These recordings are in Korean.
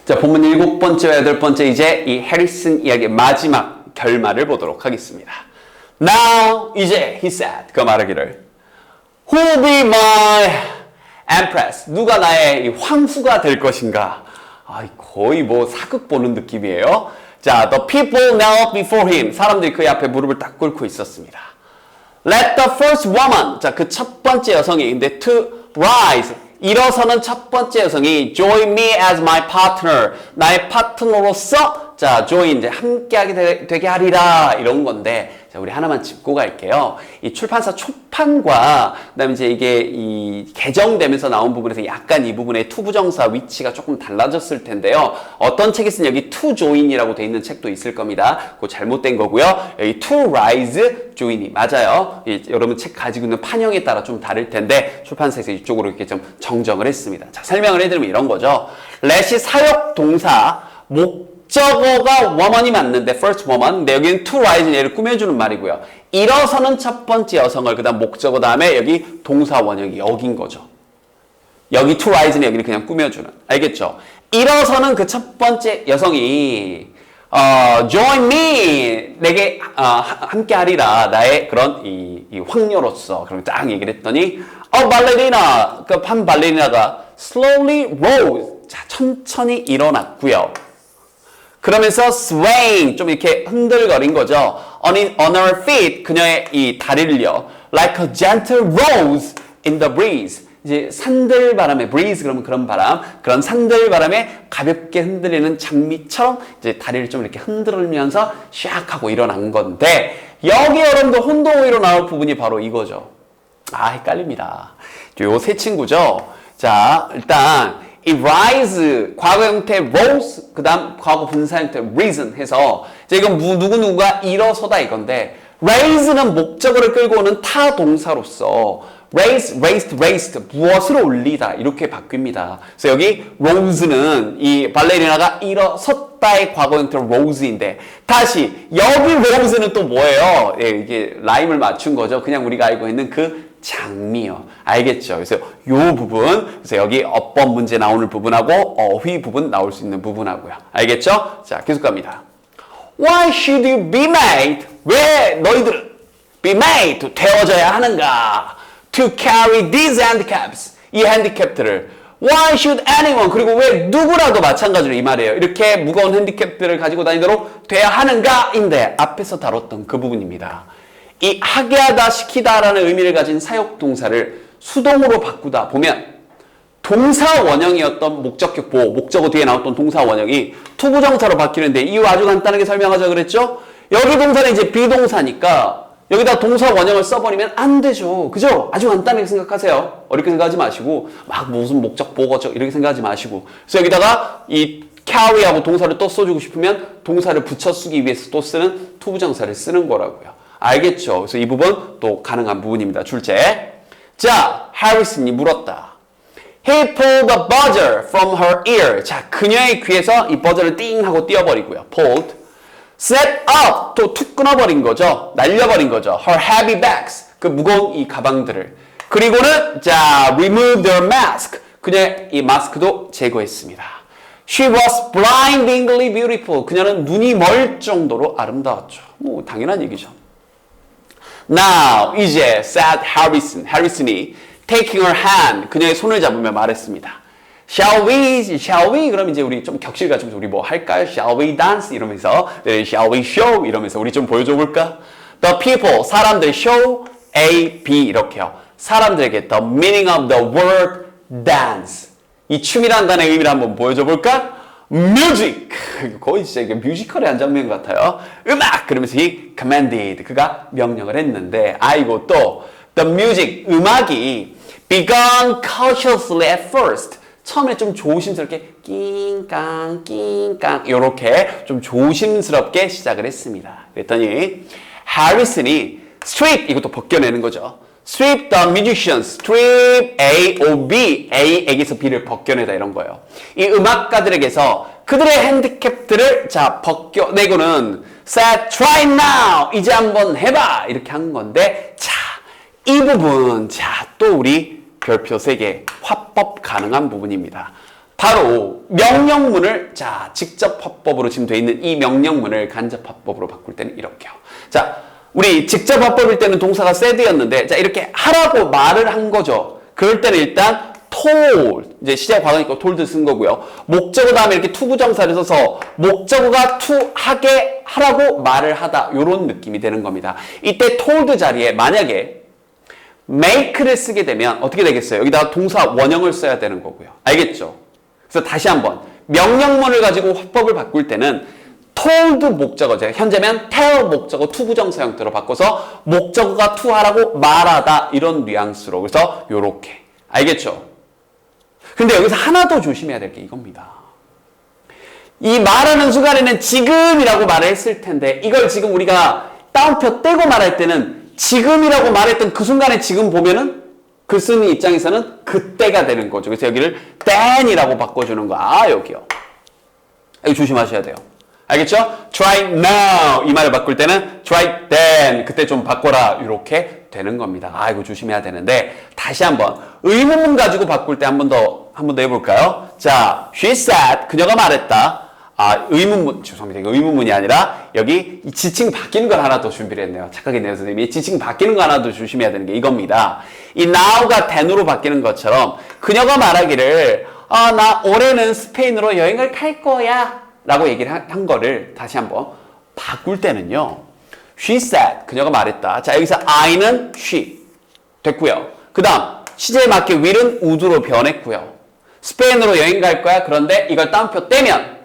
자, 본문 7번째와 8번째 이제 이 해리슨 이야기의 마지막 결말을 보도록 하겠습니다. Now, 이제 he said, 그 말하기를 Who will be my empress? 누가 나의 이 황후가 될 것인가? 거의 뭐 사극 보는 느낌이에요. 자, the people knelt before him. 사람들이 그의 앞에 무릎을 딱 꿇고 있었습니다. Let the first woman, 자, 그 첫 번째 여성이 근데 to rise, 일어서는 첫 번째 여성이 join me as my partner, 나의 파트너로서 자, join, 이제 함께하게 되게 하리라 이런 건데 자, 우리 하나만 짚고 갈게요. 이 출판사 초판과 그다음에 이제 이게 이 개정되면서 나온 부분에서 약간 이 부분의 투부정사 위치가 조금 달라졌을 텐데요. 어떤 책에 쓰는 여기 to join이라고 돼 있는 책도 있을 겁니다. 그거 잘못된 거고요. 여기 to rise, join이 맞아요. 여러분 책 가지고 있는 판형에 따라 좀 다를 텐데 출판사에서 이쪽으로 이렇게 좀 정정을 했습니다. 자, 설명을 해드리면 이런 거죠. let이 사역 동사 목적어가 woman이 맞는데 first woman, 근데 여기는 to rise 얘를 꾸며주는 말이고요. 일어서는 첫 번째 여성을 그다음 목적어 다음에 여기 동사 원형이 여긴 거죠. 여기 to rise는 여기는 그냥 꾸며주는. 알겠죠? 일어서는 그 첫 번째 여성이 join me 내게 함께 하리라 나의 그런 이 황녀로서 그럼 딱 얘기를 했더니 발레리나 그 한 발레리나가 slowly rose 자 천천히 일어났고요. 그러면서 swaying 좀 이렇게 흔들거린 거죠. on her feet 그녀의 이 다리를요. like a gentle rose in the breeze 이제 산들바람에 breeze 그러면 그런 바람 그런 산들바람에 가볍게 흔들리는 장미처럼 이제 다리를 좀 이렇게 흔들면서 샥 하고 일어난 건데 여기 여러분들 혼동으로 나올 부분이 바로 이거죠. 헷갈립니다. 요 세 친구죠. 자 일단 이 rise 과거 형태 rose 그다음 과거 분사 형태 risen 해서 이건 누구누구가 일어서다 이건데 raise는 목적어를 끌고 오는 타 동사로서 raise, raised, raised 무엇을 올리다 이렇게 바뀝니다. 그래서 여기 rose는 이 발레리나가 일어섰다의 과거 형태 rose인데 다시 여기 rose는 또 뭐예요? 이게 라임을 맞춘 거죠. 그냥 우리가 알고 있는 그 장미요. 알겠죠? 그래서 요 부분, 그래서 여기 어법 문제 나오는 부분하고 어휘 부분 나올 수 있는 부분하고요. 알겠죠? 자, 계속 갑니다. Why should you be made? 왜 너희들은 be made, 되어져야 하는가? To carry these handicaps, 이 핸디캡들을. Why should anyone? 그리고 왜 누구라도 마찬가지로 이 말이에요. 이렇게 무거운 핸디캡들을 가지고 다니도록 돼야 하는가인데 앞에서 다뤘던 그 부분입니다. 이 하게 하다, 시키다라는 의미를 가진 사역동사를 수동으로 바꾸다 보면 동사 원형이었던 목적격 보호, 목적어 뒤에 나왔던 동사 원형이 투부정사로 바뀌는데 이유 아주 간단하게 설명하자 그랬죠? 여기 동사는 이제 비동사니까 여기다 동사 원형을 써버리면 안 되죠. 그죠? 아주 간단하게 생각하세요. 어렵게 생각하지 마시고 막 무슨 목적 보고죠 이렇게 생각하지 마시고 그래서 여기다가 이 carry하고 동사를 또 써주고 싶으면 동사를 붙여 쓰기 위해서 또 쓰는 투부정사를 쓰는 거라고요. 알겠죠? 그래서 이 부분 또 가능한 부분입니다. 줄제. 자, 해리슨이 물었다. He pulled the buzzer from her ear. 자, 그녀의 귀에서 이 버저를 띵 하고 띄워버리고요. pulled. set up. 또 툭 끊어버린 거죠. 날려버린 거죠. her heavy bags. 그 무거운 이 가방들을. 그리고는 자, remove their mask. 그녀의 이 마스크도 제거했습니다. She was blindingly beautiful. 그녀는 눈이 멀 정도로 아름다웠죠. 뭐 당연한 얘기죠. Now, 이제 said Harrison이 taking her hand, 그녀의 손을 잡으며 말했습니다. Shall we? 그럼 이제 우리 좀 격실 가지고 우리 뭐 할까요? Shall we dance? 이러면서 Shall we show? 이러면서 우리 좀 보여줘 볼까? The people, 사람들 show A, B 이렇게요. 사람들에게 the meaning of the word dance. 이 춤이라는 단어의 의미를 한번 보여줘 볼까? music 거의 진짜 이게 뮤지컬의 한 장면 같아요. 음악 그러면서 he commanded 그가 명령을 했는데 아이고 또 the music 음악이 began cautiously at first 처음에 좀 조심스럽게 낑깡 이렇게 좀 조심스럽게 시작을 했습니다. 그랬더니 해리슨이 strip 이것도 벗겨내는 거죠. strip the musicians, strip A, O, B, A에게서 B를 벗겨내다 이런 거예요. 이 음악가들에게서 그들의 핸디캡들을 자 벗겨내고는 say try now 이제 한번 해봐 이렇게 한 건데 자 이 부분 자 또 우리 별표 3개 화법 가능한 부분입니다. 바로 명령문을 자 직접 화법으로 지금 돼 있는 이 명령문을 간접 화법으로 바꿀 때는 이렇게요. 자, 우리 직접 화법일 때는 동사가 said였는데 자 이렇게 하라고 말을 한 거죠. 그럴 때는 일단 told, 이제 시제 과거니까 told 쓴 거고요. 목적어 다음에 이렇게 투부정사를 써서 목적어가 to 하게 하라고 말을 하다 이런 느낌이 되는 겁니다. 이때 told 자리에 만약에 make를 쓰게 되면 어떻게 되겠어요? 여기다가 동사 원형을 써야 되는 거고요. 알겠죠? 그래서 다시 한번 명령문을 가지고 화법을 바꿀 때는 told 목적어죠. 현재면 tell 목적어 투부정사 형태로 바꿔서 목적어가 to 하라고 말하다 이런 뉘앙스로. 그래서 요렇게. 알겠죠? 근데 여기서 하나 더 조심해야 될 게 이겁니다. 이 말하는 순간에는 지금이라고 말을 했을 텐데 이걸 지금 우리가 따옴표 떼고 말할 때는 지금이라고 말했던 그 순간에 지금 보면은 그 쓰는 입장에서는 그때가 되는 거죠. 그래서 여기를 then이라고 바꿔주는 거. 아, 여기요. 이거 조심하셔야 돼요. 알겠죠? try now 이 말을 바꿀 때는 try then 그때 좀 바꿔라 이렇게 되는 겁니다. 아, 이거 조심해야 되는데 다시 한번 의문문 가지고 바꿀 때 한 번 더 해볼까요? 자, she said 그녀가 말했다. 아, 의문문 죄송합니다. 이거 의문문이 아니라 여기 지칭 바뀌는 걸 하나 더 준비를 했네요. 착각했네요, 선생님이. 지칭 바뀌는 거 하나 더 조심해야 되는 게 이겁니다. 이 now가 then으로 바뀌는 것처럼 그녀가 말하기를 나 올해는 스페인으로 여행을 갈 거야 라고 얘기를 한 거를 다시 한번 바꿀 때는요. She said, 그녀가 말했다. 자, 여기서 I는 she 됐고요. 그 다음 시제에 맞게 will은 would로 변했고요. 스페인으로 여행 갈 거야. 그런데 이걸 따옴표 떼면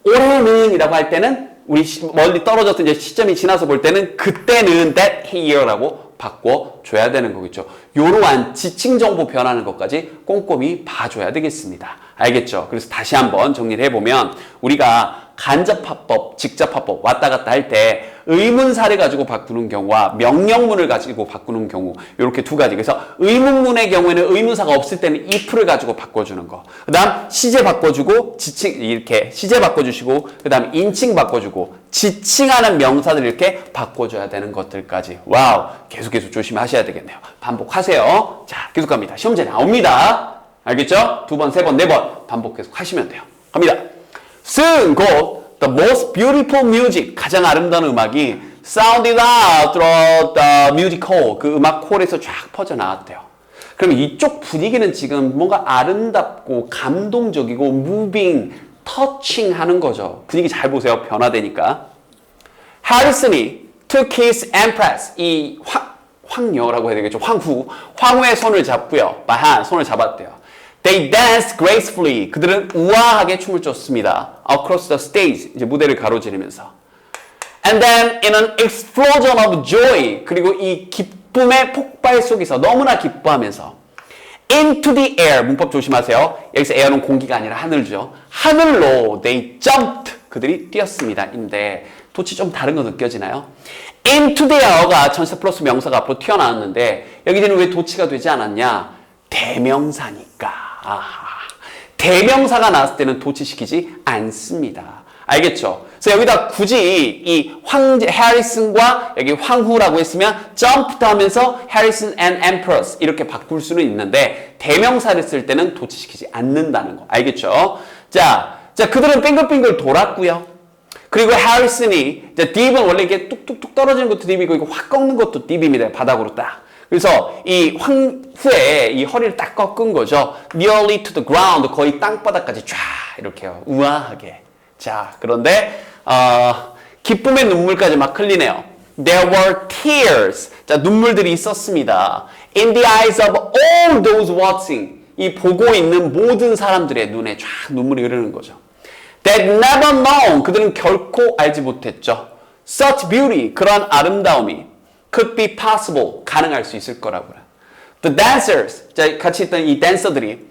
올해는 이라고 할 때는 우리 멀리 떨어졌던 이제 시점이 지나서 볼 때는 그때는 that year라고 바꿔줘야 되는 거겠죠. 이러한 지칭 정보 변하는 것까지 꼼꼼히 봐줘야 되겠습니다. 알겠죠? 그래서 다시 한번 정리를 해보면 우리가 간접화법, 직접화법 왔다 갔다 할 때 의문사를 가지고 바꾸는 경우와 명령문을 가지고 바꾸는 경우 이렇게 두 가지. 그래서 의문문의 경우에는 의문사가 없을 때는 if를 가지고 바꿔주는 거. 그 다음 시제 바꿔주고 지칭 이렇게 시제 바꿔주시고 그 다음 인칭 바꿔주고 지칭하는 명사들 이렇게 바꿔줘야 되는 것들까지. 와우, 계속 조심하셔야 되겠네요. 반복하세요. 자, 계속 갑니다. 시험제 나옵니다. 알겠죠? 두 번, 세 번, 네 번 반복 계속 하시면 돼요. 갑니다. Soon 곧 the most beautiful music 가장 아름다운 음악이 sounded out through the music hall 그 음악 홀에서 쫙 퍼져나왔대요. 그러면 이쪽 분위기는 지금 뭔가 아름답고 감동적이고 moving, touching 하는 거죠. 분위기 잘 보세요. 변화되니까. Harrison이 took his empress 이 황녀라고 해야 되겠죠. 황후의 손을 잡고요. 손을 잡았대요. They danced gracefully. 그들은 우아하게 춤을 췄습니다. Across the stage. 이제 무대를 가로지르면서. And then in an explosion of joy. 그리고 이 기쁨의 폭발 속에서 너무나 기뻐하면서 into the air. 문법 조심하세요. 여기서 air는 공기가 아니라 하늘이죠. 하늘로 they jumped. 그들이 뛰었습니다. 인데 도치 좀 다른 거 느껴지나요? into the air가 전치사 플러스 명사가 앞으로 튀어나왔는데 여기는 왜 도치가 되지 않았냐? 대명사니까. 대명사가 나왔을 때는 도치시키지 않습니다. 알겠죠? 그래서 여기다 굳이 이 해리슨과 여기 황후라고 했으면 jumped 하면서 해리슨 and empress 이렇게 바꿀 수는 있는데 대명사를 쓸 때는 도치시키지 않는다는 거. 알겠죠? 자, 그들은 빙글빙글 돌았고요. 그리고 해리슨이 딥은 원래 이게 뚝뚝뚝 떨어지는 것도 딥이고 이거 확 꺾는 것도 딥입니다. 바닥으로 딱. 그래서 이 황후에 이 허리를 딱 꺾은 거죠. Nearly to the ground. 거의 땅바닥까지 쫙 이렇게요. 우아하게. 자, 그런데 기쁨의 눈물까지 막 흘리네요. There were tears. 자, 눈물들이 있었습니다. In the eyes of all those watching. 이 보고 있는 모든 사람들의 눈에 쫙 눈물이 흐르는 거죠. That never known. 그들은 결코 알지 못했죠. Such beauty. 그런 아름다움이 could be possible. 가능할 수 있을 거라고요. The dancers. 자, 같이 있던 이 댄서들이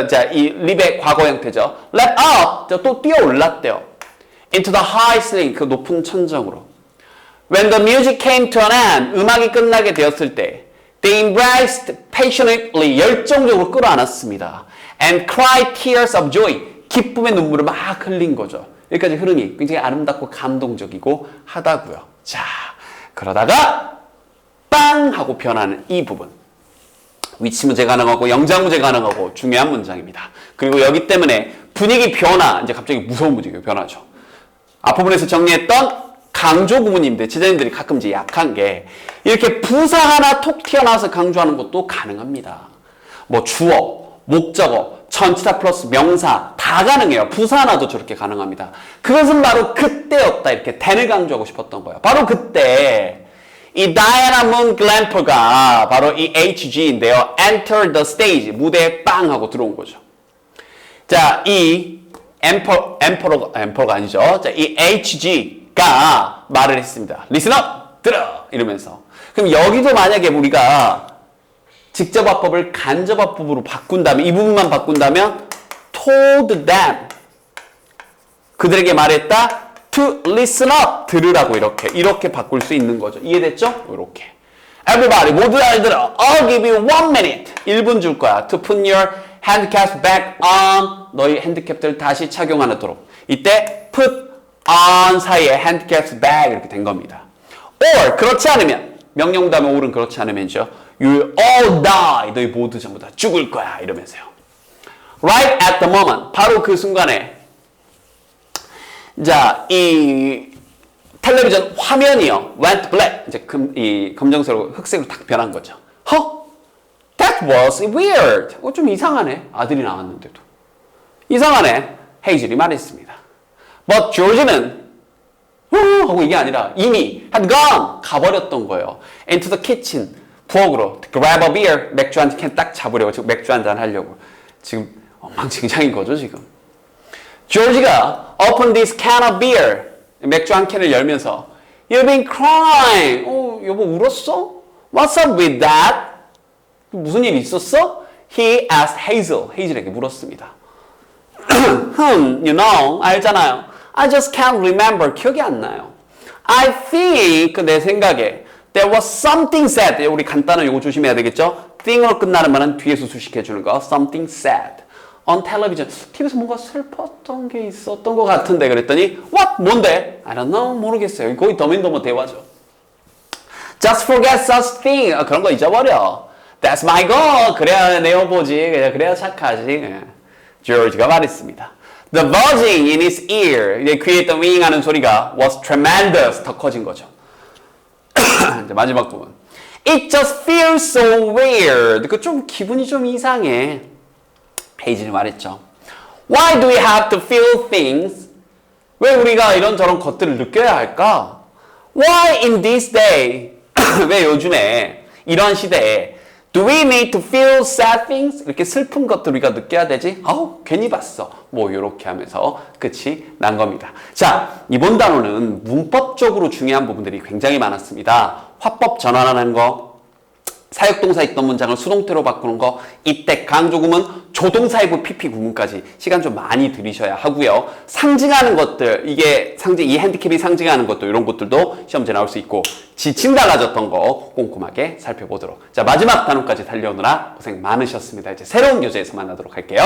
자, 이 립의 과거 형태죠. Let up. 또 뛰어올랐대요. Into the high ceiling. 그 높은 천정으로. When the music came to an end. 음악이 끝나게 되었을 때 They embraced passionately. 열정적으로 끌어안았습니다. And cried tears of joy. 기쁨의 눈물을 막 흘린 거죠. 여기까지 흐름이 굉장히 아름답고 감동적이고 하다고요. 자, 그러다가 빵 하고 변하는 이 부분. 위치 문제 가능하고 영장 문제 가능하고 중요한 문장입니다. 그리고 여기 때문에 분위기 변화, 이제 갑자기 무서운 분위기가 변하죠. 앞부분에서 정리했던 강조 구문인데 제자님들이 가끔 이제 약한 게 이렇게 부사 하나 톡 튀어나와서 강조하는 것도 가능합니다. 뭐 주어, 목적어, 전치사 플러스 명사 다 가능해요. 부사 하나도 저렇게 가능합니다. 그것은 바로 그때였다. 이렇게 then을 강조하고 싶었던 거예요. 바로 그때 이 다이애나 문 글램퍼가 바로 이 HG인데요. Enter the stage. 무대에 빵 하고 들어온 거죠. 자, 이 엠퍼러가 아니죠. 자, 이 HG가 말을 했습니다. Listen up! 들어! 이러면서. 그럼 여기도 만약에 우리가 직접화법을 간접화법으로 바꾼다면, 이 부분만 바꾼다면 told them. 그들에게 말했다. To listen up. 들으라고 이렇게 바꿀 수 있는 거죠. 이해됐죠? 이렇게. Everybody, 모두 잘 들어. I'll give you 1 minute. 1분 줄 거야. To put your handcaps back on. 너희 핸디캡들 다시 착용하도록. 이때 put on 사이에 handcaps back 이렇게 된 겁니다. Or 그렇지 않으면 명령 다음에 or은 그렇지 않으면죠. You'll all die. 너희 모두 전부 다 죽을 거야. 이러면서요. Right at the moment. 바로 그 순간에 자, 이 텔레비전 화면이요. went black. 이제 이 검정색으로 흑색으로 딱 변한 거죠. That was weird. 좀 이상하네. 아들이 나왔는데도. 이상하네. 헤이즐이 말했습니다. But George는 하고 이게 아니라 이미 had gone. 가버렸던 거예요. Into the kitchen. 부엌으로 grab a beer. 맥주 한 캔 딱 잡으려고. 지금 맥주 한잔 하려고. 지금 엉망진창인 거죠, 지금. 조지가 open this can of beer. 맥주 한 캔을 열면서 You've been crying. 여보 울었어? What's up with that? 무슨 일 있었어? He asked Hazel. 헤이즐에게 물었습니다. You know, 알잖아요. I just can't remember. 기억이 안 나요. I think, 내 생각에 there was something said. 우리 간단한 요거 조심해야 되겠죠? thing으로 끝나는 말은 뒤에서 수식해주는 거. something said. on television. TV에서 뭔가 슬펐던 게 있었던 것 같은데 그랬더니 what? 뭔데? I don't know. 모르겠어요. 거의 더민더머 대화죠. Just forget such thing. 그런 거 잊어버려. That's my goal. 그래야 내 여보지. 그래야 착하지. 조지가 말했습니다. The buzzing in his ear. 이제 귀에 있던 윙 하는 소리가 was tremendous. 더 커진 거죠. 이제 마지막 부분. It just feels so weird. 그 좀 기분이 좀 이상해. 헤이즐이 말했죠. Why do we have to feel things? 왜 우리가 이런저런 것들을 느껴야 할까? Why in this day? 왜 요즘에 이런 시대에 Do we need to feel sad things? 이렇게 슬픈 것들 우리가 느껴야 되지? 괜히 봤어. 뭐 이렇게 하면서 끝이 난 겁니다. 자, 이번 단어는 문법적으로 중요한 부분들이 굉장히 많았습니다. 화법 전환하는 거, 사역동사 있던 문장을 수동태로 바꾸는 거, 이때 강조구문, 조동사이부 PP 구문까지 시간 좀 많이 들이셔야 하고요. 상징하는 것들, 이 핸디캡이 상징하는 것도 이런 것들도 시험지에 나올 수 있고 지침 달라졌던 거 꼼꼼하게 살펴보도록. 자, 마지막 단원까지 달려오느라 고생 많으셨습니다. 이제 새로운 교재에서 만나도록 할게요.